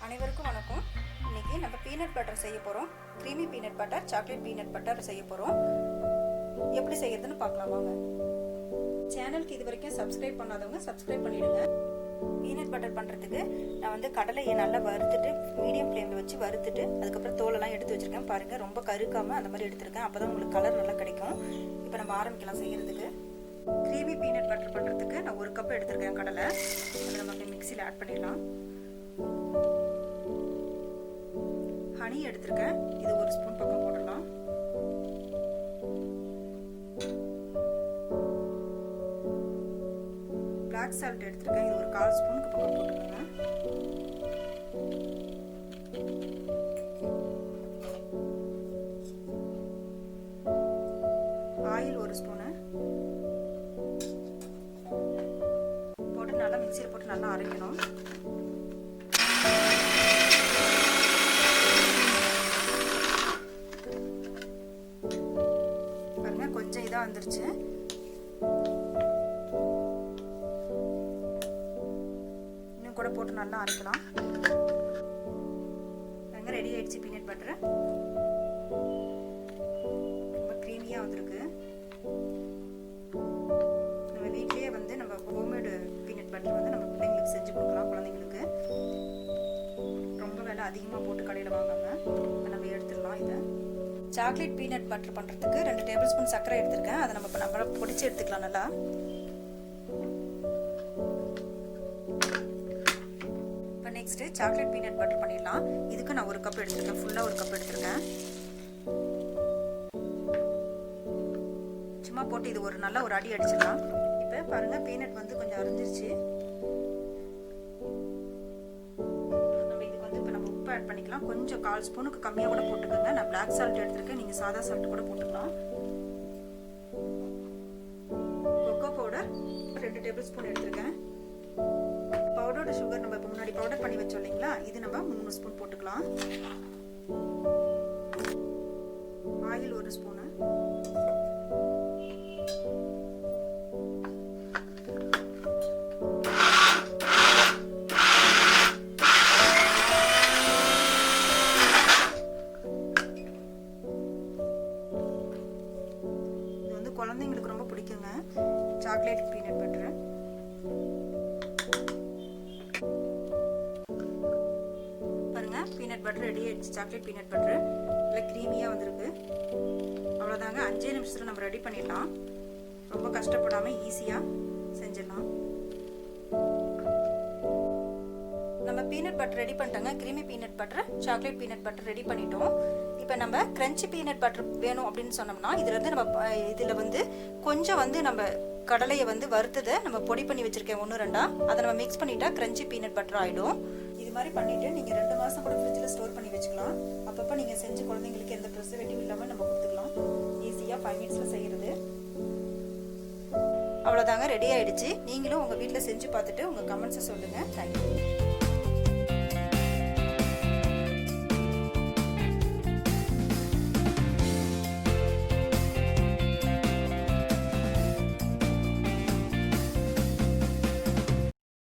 அனைவருக்கும் வணக்கம். இன்னைக்கு நம்ம பீனட் பட்டர் செய்ய போறோம். Creamy peanut butter, chocolate peanut butter செய்ய போறோம். எப்படி செய்யறதுன்னு பார்க்கலாம் வாங்க. சேனலுக்கு இது வரைக்கும் சப்ஸ்கிரைப் பண்ணாதவங்க சப்ஸ்கிரைப் பண்ணிடுங்க. பீனட் பட்டர் பண்றதுக்கு நான் கடலையை நல்லா வறுத்துட்டு மீடியம் ஃப்ளேம்ல வச்சு வறுத்துட்டு அதுக்கப்புறம் தோலெல்லாம் எடுத்து வச்சிருக்கேன். பாருங்க, ரொம்ப கருக்காம அந்த மாதிரி எடுத்திருக்கேன். அப்பதான் உங்களுக்கு கலர் நல்லா கிடைக்கும். இப்போ நம்ம ஆரம்பிக்கலாம் செய்யறதுக்கு. க்ரீமி பீனட் பட்டர் பண்றதுக்கு நான் 1 கப் எடுத்திருக்கேன் கடலை. அதை நம்ம மிக்சியில் ஆட் பண்ணிடலாம். ஹனி எடுத்திருக்கேன், இது 1 ஸ்பூன் பக்கம் போடலாம். பிளாக் சால்ட் எடுத்திருக்கேன், இது ஒரு 1/4 ஸ்பூனுக்கு பக்கம் போட்டுக்கோங்க. ஆயில் 1 ஸ்பூனு போட்டு நல்லா மிக்சியில் போட்டு நல்லா அரைக்கணும். கொஞ்சம் இதா வந்துருச்சு. இன்னும் கூட போட்டு நல்லா அரைக்கலாம். ரெடி ஆயிடுச்சு பீனட் பட்டர். ரொம்ப க்ரீமியா வந்திருக்கு. நம்ம வீட்லயே நம்ம ஹோம்மேடு பீனட் பட்டர் நம்ம பிள்ளைங்களுக்கு செஞ்சு கொடுக்கலாம். குழந்தைங்களுக்கு ரொம்ப விலை அதிகமாக போட்டு கடையில் வாங்காம நம்ம எடுத்துடலாம். இதை சாக்லேட் பீனட் பட்டர் பண்ணுறதுக்கு 2 டேபிள் ஸ்பூன் சர்க்கரை எடுத்திருக்கேன். அதை நம்ம பொடிச்சு எடுத்துக்கலாம் நல்லா. இப்போ நெக்ஸ்ட் சாக்லேட் பீனட் பட்டர் பண்ணிடலாம். இதுக்கு நான் 1 கப் எடுத்திருக்கேன், ஃபுல்லாக 1 கப் எடுத்திருக்கேன். சும்மா போட்டு இது நல்ல ஒரு அடி அடிச்சிடலாம். இப்போ பாருங்க, பீனட் கொஞ்சம் அரைஞ்சிருச்சு. ஆட் பண்ணிக்கலாம். கொஞ்சம் 1/4 ஸ்பூனுக்கு கம்மியாக கூட போட்டுக்கோங்க. நான் பிளாக் சால்ட் எடுத்திருக்கேன், நீங்கள் சாதா சால்ட் கூட போட்டுக்கலாம். கொக்கோ பவுடர் 2 டேபிள் ஸ்பூன் எடுத்திருக்கேன். பவுடர்டு சுகர் நம்ம இப்போ முன்னாடி பவுடர் பண்ணி வச்சோம் இல்லைங்களா, இது நம்ம 3 ஸ்பூன் போட்டுக்கலாம். ஆயில் 1 ஸ்பூனு, குழந்தைங்களுக்கு ரொம்ப பிடிக்குங்க சாக்லேட் பீனட் பட்டர். பாருங்க, பீனட் பட்டர் ரெடி ஆயிடுச்சு. சாக்லேட் பீனட் பட்டர் நல்ல க்ரீமியா வந்திருக்கு. அவ்வளோதாங்க, 5 நிமிஷத்துல நம்ம ரெடி பண்ணிடலாம். ரொம்ப கஷ்டப்படாம ஈஸியா செஞ்சிடலாம். நம்ம பீனட் பட்டர் ரெடி பண்ணிட்டோங்க. Creamy peanut butter, chocolate peanut butter ready பண்ணிட்டோம். இப்போ நம்ம கிரன்ச்சி பீனட் பட்டர் வேணும் அப்படின்னு சொன்னோம்னா இதில் கொஞ்சம் நம்ம கடலையை வறுத்ததை நம்ம பொடி பண்ணி வச்சிருக்கேன் 1-2. அதை நம்ம மிக்ஸ் பண்ணிட்டா கிரன்ச்சி பீனட் பட்டர் ஆகிடும். இது மாதிரி பண்ணிட்டு நீங்கள் 2 மாதம் கூட ஃப்ரிட்ஜில் ஸ்டோர் பண்ணி வச்சுக்கலாம். அப்பப்போ நீங்கள் செஞ்சு குழந்தைங்களுக்கு எந்த ப்ரிசர்வேட்டிவ் இல்லாமல் நம்ம கொடுத்துக்கலாம். ஈஸியாக 5 மினிட்ஸில் செய்கிறது. அவ்வளோதாங்க, ரெடி ஆயிடுச்சு. நீங்களும் உங்கள் வீட்டில் செஞ்சு பார்த்துட்டு உங்கள் கமெண்ட்ஸை சொல்லுங்கள். தேங்க்யூ.